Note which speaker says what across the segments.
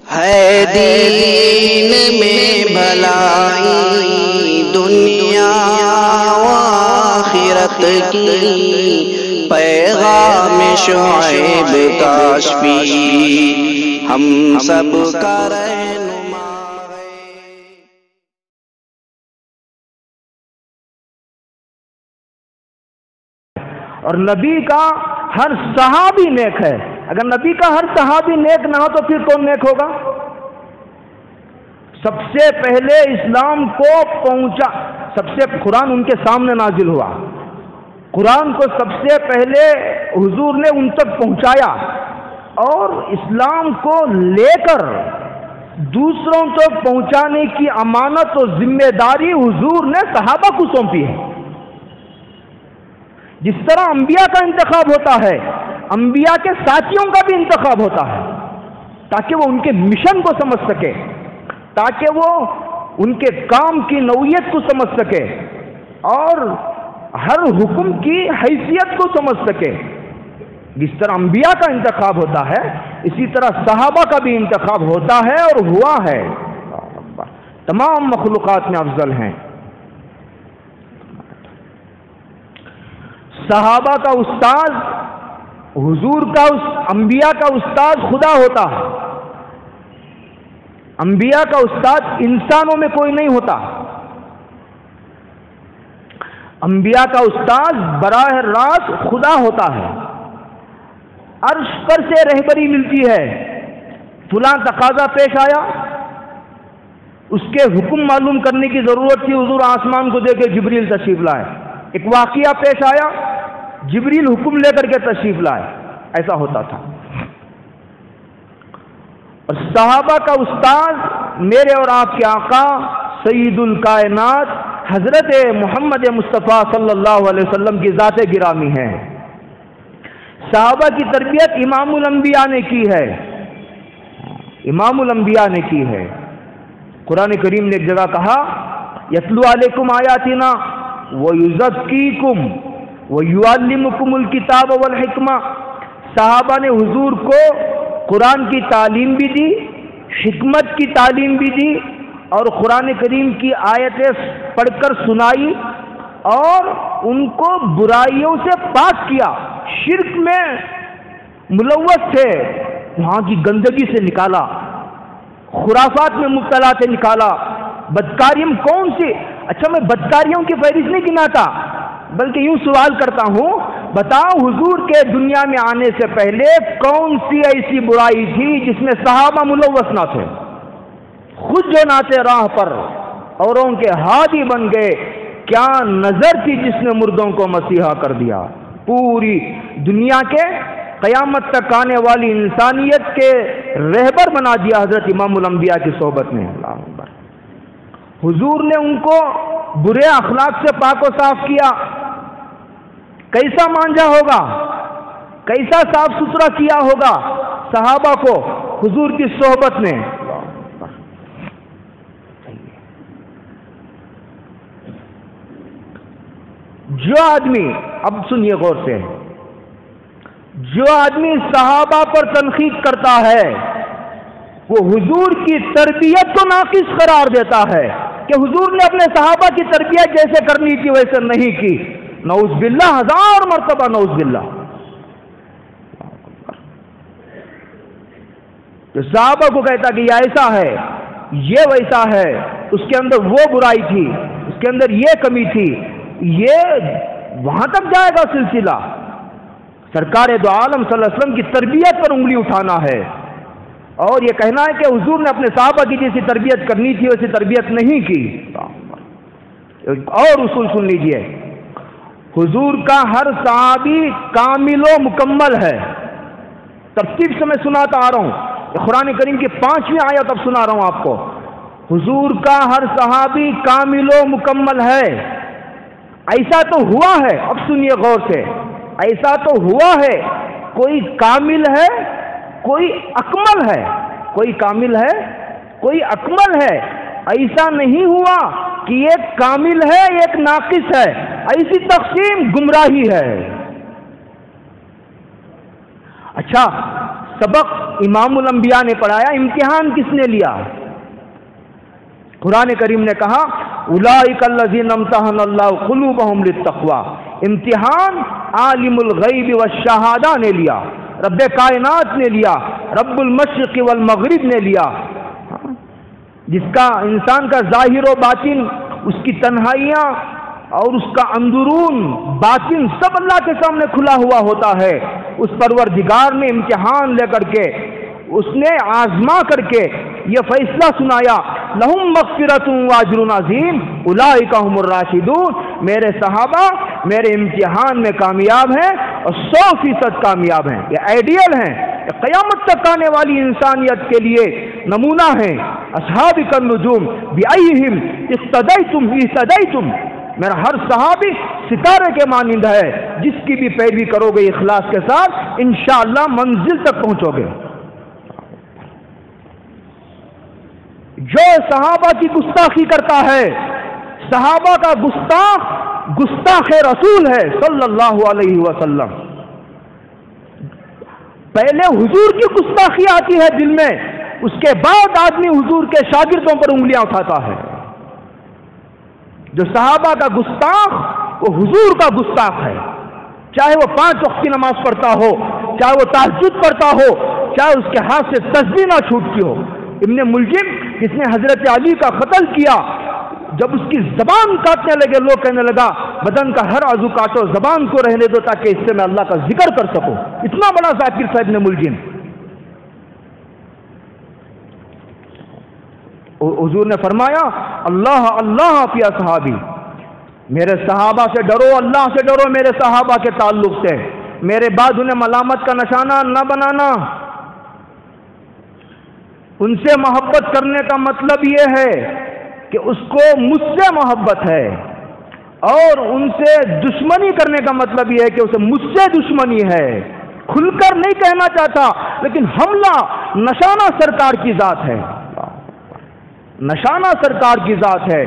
Speaker 1: ہے دین میں بھلائی دنیا و آخرت کی، پیغام شعیب کاشفی ہم سب کا رہنما ہے۔
Speaker 2: اور نبی کا ہر صحابی نیک ہے۔ اگر نبی کا ہر صحابی نیک نہ ہو تو پھر کون نیک ہوگا؟ سب سے پہلے اسلام کو پہنچا، سب سے قرآن ان کے سامنے نازل ہوا، قرآن کو سب سے پہلے حضور نے ان تک پہنچایا، اور اسلام کو لے کر دوسروں تک پہنچانے کی امانت و ذمہ داری حضور نے صحابہ کو سونپی ہے۔ جس طرح انبیاء کا انتخاب ہوتا ہے، انبیاء کے ساتھیوں کا بھی انتخاب ہوتا ہے، تاکہ وہ ان کے مشن کو سمجھ سکے، تاکہ وہ ان کے کام کی نوعیت کو سمجھ سکے اور ہر حکم کی حیثیت کو سمجھ سکے۔ جس طرح انبیاء کا انتخاب ہوتا ہے، اسی طرح صحابہ کا بھی انتخاب ہوتا ہے اور ہوا ہے۔ تمام مخلوقات میں افضل ہیں۔ صحابہ کا استاد حضور کا انبیاء کا استاد خدا ہوتا ہے۔ انبیاء کا استاد انسانوں میں کوئی نہیں ہوتا۔ انبیاء کا استاد براہ راست خدا ہوتا ہے۔ عرش پر سے رہبری ملتی ہے، فلاں تقاضا پیش آیا، اس کے حکم معلوم کرنے کی ضرورت تھی، حضور آسمان کو دیکھ کے جبریل تشریف لائے۔ ایک واقعہ پیش آیا، جبریل حکم لے کر کے تشریف لائے، ایسا ہوتا تھا۔ اور صحابہ کا استاد میرے اور آپ کے آقا سید الکائنات حضرت محمد مصطفیٰ صلی اللہ علیہ وسلم کی ذات گرامی ہے۔ صحابہ کی تربیت امام الانبیاء نے کی ہے، امام الانبیاء نے کی ہے۔ قرآن کریم نے ایک جگہ کہا یتلو علیکم آیاتنا ویزکیکم ویعلمکم الکتاب والحکمہ۔ صحابہ نے حضور کو قرآن کی تعلیم بھی دی، حکمت کی تعلیم بھی دی، اور قرآن کریم کی آیتیں پڑھ کر سنائی، اور ان کو برائیوں سے پاک کیا۔ شرک میں ملوث تھے، وہاں کی گندگی سے نکالا، خرافات میں مبتلا سے نکالا۔ بدکاریوں کون سی؟ اچھا، میں بدکاریوں کی فہرست نہیں گناتا، بلکہ یوں سوال کرتا ہوں، بتاؤ حضور کے دنیا میں آنے سے پہلے کون سی ایسی برائی تھی جس میں صحابہ ملوث نہ تھے؟ خود جو ناتے راہ پر اوروں کے ہادی بن گئے، کیا نظر تھی جس نے مردوں کو مسیحا کر دیا؟ پوری دنیا کے قیامت تک آنے والی انسانیت کے رہبر بنا دیا حضرت امام الانبیاء کی صحبت نے۔ اللہ اکبر۔ حضور نے ان کو برے اخلاق سے پاک و صاف کیا۔ کیسا مانجا ہوگا، کیسا صاف ستھرا کیا ہوگا صحابہ کو حضور کی صحبت نے۔ جو آدمی، اب سنیے غور سے، جو آدمی صحابہ پر تنقید کرتا ہے وہ حضور کی تربیت کو ناقص قرار دیتا ہے کہ حضور نے اپنے صحابہ کی تربیت جیسے کرنی تھی ویسے نہیں کی۔ نعوذ باللہ، ہزار مرتبہ نعوذ باللہ۔ تو صحابہ کو کہتا کہ یہ ایسا ہے، یہ ویسا ہے، اس کے اندر وہ برائی تھی، اس کے اندر یہ کمی تھی، یہ وہاں تک جائے گا سلسلہ۔ سرکار دو عالم صلی اللہ علیہ وسلم کی تربیت پر انگلی اٹھانا ہے اور یہ کہنا ہے کہ حضور نے اپنے صحابہ کی جیسی تربیت کرنی تھی ویسی تربیت نہیں کی۔ اور اصول سن لیجئے، حضور کا ہر صحابی کامل و مکمل ہے۔ ترتیب سے میں سناتا آ رہا ہوں، قرآن کریم کی 5ویں آیت اب سنا رہا ہوں آپ کو۔ حضور کا ہر صحابی کامل و مکمل ہے۔ ایسا تو ہوا ہے، اب سنیے غور سے، ایسا تو ہوا ہے، کوئی کامل ہے کوئی اکمل ہے، کوئی کامل ہے کوئی اکمل ہے۔ ایسا نہیں ہوا کہ ایک کامل ہے ایک ناقص ہے، ایسی تقسیم گمراہی ہے۔ اچھا، سبق امام الانبیاء نے پڑھایا، امتحان کس نے لیا؟ قرآن کریم نے کہا اولئک الذین امتحن اللہ قلوبہم للتقوی، امتحان عالم الغیب والشہادہ نے لیا، رب کائنات نے لیا، رب المشرق والمغرب نے لیا، جس کا انسان کا ظاہر و باطن، اس کی تنہائیاں اور اس کا اندرون باطن سب اللہ کے سامنے کھلا ہوا ہوتا ہے۔ اس پروردگار نے امتحان لے کر کے، اس نے آزما کر کے یہ فیصلہ سنایا، لہم مغفرۃ واجر عظیم اولئک هم الراشدون، میرے صحابہ میرے امتحان میں کامیاب ہیں اور 100% کامیاب ہیں، یہ آئیڈیل ہیں، یہ قیامت تک آنے والی انسانیت کے لیے نمونہ ہیں۔ اصحاب النجوم بأیہم اقتدیتم اہتدیتم، میرا ہر صحابی ستارے کے مانند ہے، جس کی بھی پیروی کرو گے اخلاص کے ساتھ انشاءاللہ منزل تک پہنچو گے۔ جو صحابہ کی گستاخی کرتا ہے، صحابہ کا گستاخ رسول ہے صلی اللہ علیہ وسلم۔ پہلے حضور کی گستاخی آتی ہے دل میں، اس کے بعد آدمی حضور کے شاگردوں پر انگلیاں اٹھاتا ہے۔ جو صحابہ کا گستاخ وہ حضور کا گستاخ ہے، چاہے وہ 5 وقت کی نماز پڑھتا ہو، چاہے وہ تہجد پڑھتا ہو، چاہے اس کے ہاتھ سے تسبیح نہ چھوٹتی ہو۔ ابن ملجم جس نے حضرت علی کا قتل کیا، جب اس کی زبان کاٹنے لگے، لوگ کہنے لگا بدن کا ہر عضو کاٹو، زبان کو رہنے دو تاکہ اس سے میں اللہ کا ذکر کر سکوں، اتنا بڑا ذاکر تھا ابن ملجم۔ حضور نے فرمایا اللہ اللہ فی اصحابی، میرے صحابہ سے ڈرو، اللہ سے ڈرو میرے صحابہ کے تعلق سے، میرے بعد انہیں ملامت کا نشانہ نہ بنانا۔ ان سے محبت کرنے کا مطلب یہ ہے کہ اس کو مجھ سے محبت ہے، اور ان سے دشمنی کرنے کا مطلب یہ ہے کہ اسے مجھ سے دشمنی ہے۔ کھل کر نہیں کہنا چاہتا، لیکن حملہ نشانہ سرکار کی ذات ہے، نشانہ سرکار کی ذات ہے۔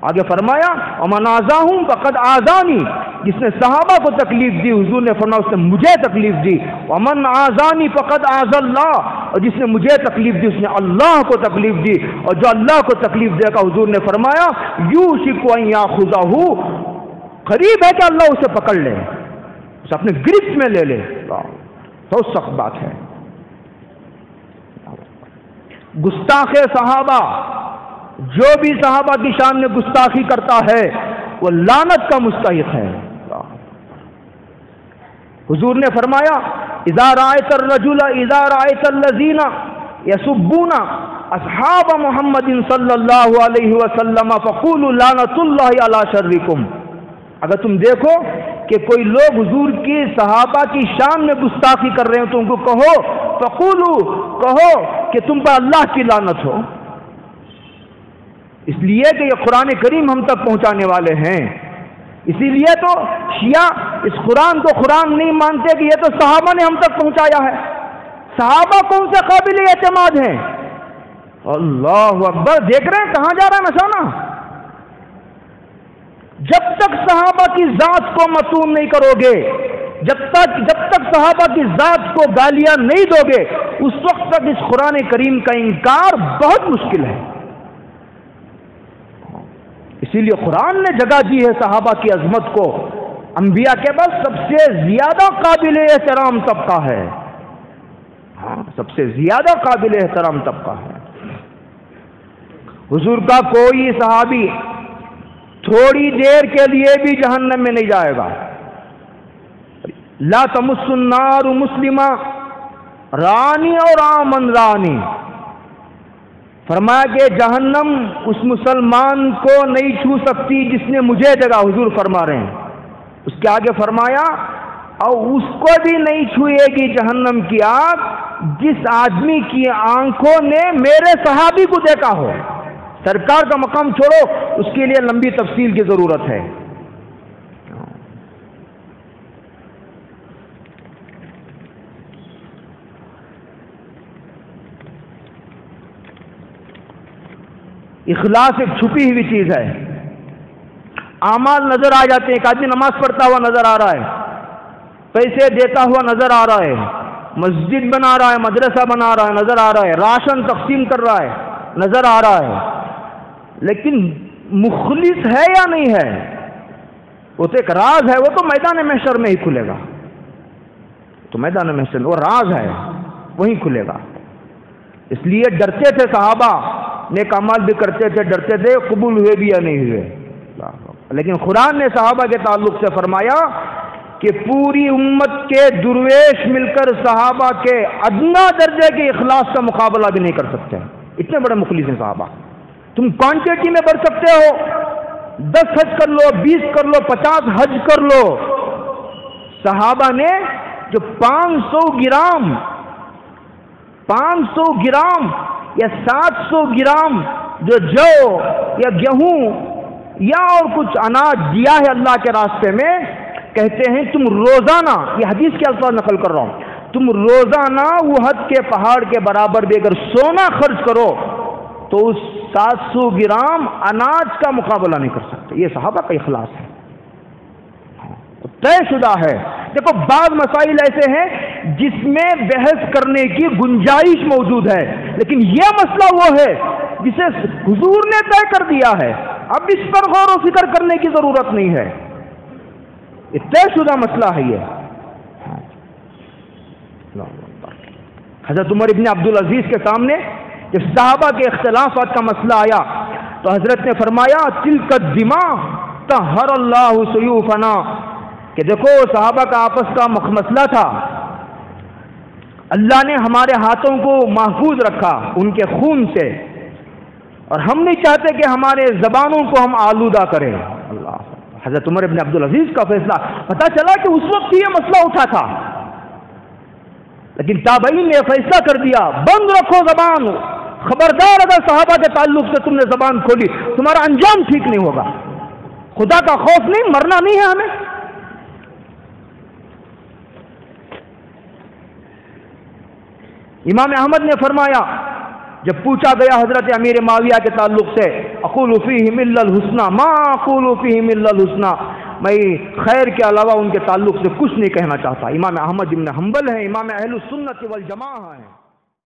Speaker 2: آگے فرمایا ومن آذاہم فقد آذانی، جس نے صحابہ کو تکلیف دی، حضور نے فرمایا اس نے مجھے تکلیف دی۔ ومن آذانی فقد آذى اللہ، اور جس نے مجھے تکلیف دی اس نے اللہ کو تکلیف دی، اور جو اللہ کو تکلیف دے گا حضور نے فرمایا یوشک ان یاخذہ، قریب ہے کہ اللہ اسے پکڑ لے، اسے اپنے گرفت میں لے لے۔ بہت سخت بات ہے۔ گستاخ صحابہ، جو بھی صحابہ کی شان میں گستاخی کرتا ہے وہ لعنت کا مستحق ہے۔ حضور نے فرمایا اذا رأيت الرجل اذا رأيت الذين يسبون اصحاب محمد صلی اللہ علیہ وسلم فقولوا لعنت اللہ علی شرکم، اگر تم دیکھو کہ کوئی لوگ حضور کی صحابہ کی شان میں گستاخی کر رہے ہیں تو ان کو کہو فقولوا، کہو کہ تم پر اللہ کی لعنت ہو، اس لیے کہ یہ قرآن کریم ہم تک پہنچانے والے ہیں۔ اسی لیے تو شیعہ اس قرآن کو قرآن نہیں مانتے کہ یہ تو صحابہ نے ہم تک پہنچایا ہے۔ صحابہ کون سے قابل اعتماد ہیں؟ اللہ اکبر، دیکھ رہے ہیں کہاں جا رہا ہے نشانہ۔ جب تک صحابہ کی ذات کو مصون نہیں کرو گے، جب تک صحابہ کی ذات کو گالیاں نہیں دو گے، اس وقت تک اس قرآن کریم کا انکار بہت مشکل ہے۔ اسی لیے قرآن نے جگہ دی ہے صحابہ کی عظمت کو۔ انبیاء کے پاس سب سے زیادہ قابل احترام طبقہ ہے، ہاں سب سے زیادہ قابل احترام طبقہ ہے۔ حضور کا کوئی صحابی تھوڑی دیر کے لیے بھی جہنم میں نہیں جائے گا۔ لا تمس النار مسلمہ رانی اور آمن رانی، فرمایا کہ جہنم اس مسلمان کو نہیں چھو سکتی جس نے مجھے جگہ، حضور فرما رہے ہیں۔ اس کے آگے فرمایا اور اس کو بھی نہیں چھوئے گی جہنم کی آگ جس آدمی کی آنکھوں نے میرے صحابی کو دیکھا ہو۔ سرکار کا مقام چھوڑو، اس کے لیے لمبی تفصیل کی ضرورت ہے۔ اخلاص ایک چھپی ہوئی چیز ہے۔ اعمال نظر آ جاتے ہیں، ایک آدمی نماز پڑھتا ہوا نظر آ رہا ہے، پیسے دیتا ہوا نظر آ رہا ہے، مسجد بنا رہا ہے، مدرسہ بنا رہا ہے، نظر آ رہا ہے، راشن تقسیم کر رہا ہے، نظر آ رہا ہے، لیکن مخلص ہے یا نہیں ہے وہ تو ایک راز ہے، وہ تو میدان محشر میں ہی کھلے گا، تو میدان محشر میں وہ راز ہے، وہیں کھلے گا۔ اس لیے ڈرتے تھے صحابہ، نیک اعمال بھی کرتے تھے، ڈرتے تھے قبول ہوئے بھی یا نہیں ہوئے، لیکن قرآن نے صحابہ کے تعلق سے فرمایا کہ پوری امت کے درویش مل کر صحابہ کے ادنا درجے کے اخلاص کا مقابلہ بھی نہیں کر سکتے، اتنے بڑے مخلص ہیں صحابہ۔ تم کوانٹٹی میں بڑھ سکتے ہو، 10 حج کر لو، 20 کر لو، 50 حج کر لو، صحابہ نے جو 500 گرام یا 700 گرام جو جو یا گیہوں یا اور کچھ اناج دیا ہے اللہ کے راستے میں، کہتے ہیں تم روزانہ، یہ حدیث کے الفاظ نقل کر رہا ہوں، تم روزانہ احد کے پہاڑ کے برابر بھی اگر سونا خرچ کرو تو اس 700 گرام اناج کا مقابلہ نہیں کر سکتے۔ یہ صحابہ کا اخلاص ہے، طے شدہ ہے۔ دیکھو بعض مسائل ایسے ہیں جس میں بحث کرنے کی گنجائش موجود ہے، لیکن یہ مسئلہ وہ ہے جسے حضور نے طے کر دیا ہے، اب اس پر غور و فکر کرنے کی ضرورت نہیں ہے، یہ طے شدہ مسئلہ ہے۔ یہ حضرت عمر ابن عبدالعزیز کے سامنے جب صحابہ کے اختلافات کا مسئلہ آیا تو حضرت نے فرمایا تلک الدماء طہر اللہ سیوفنا، کہ دیکھو صحابہ کا آپس کا مسئلہ تھا، اللہ نے ہمارے ہاتھوں کو محفوظ رکھا ان کے خون سے، اور ہم نہیں چاہتے کہ ہمارے زبانوں کو ہم آلودہ کریں۔ اللہ، حضرت عمر ابن عبدالعزیز کا فیصلہ، پتہ چلا کہ اس وقت یہ مسئلہ اٹھا تھا، لیکن تابعین نے فیصلہ کر دیا بند رکھو زبان، خبردار اگر صحابہ کے تعلق سے تم نے زبان کھولی تمہارا انجام ٹھیک نہیں ہوگا، خدا کا خوف نہیں، مرنا نہیں ہے ہمیں۔ امام احمد نے فرمایا جب پوچھا گیا حضرت امیر معاویہ کے تعلق سے، اقول فیہم الا الحسنى ما اقول فیہم الا الحسنى، میں خیر کے علاوہ ان کے تعلق سے کچھ نہیں کہنا چاہتا۔ امام احمد بن حنبل ہیں، امام اہل السنت والجماعہ ہیں۔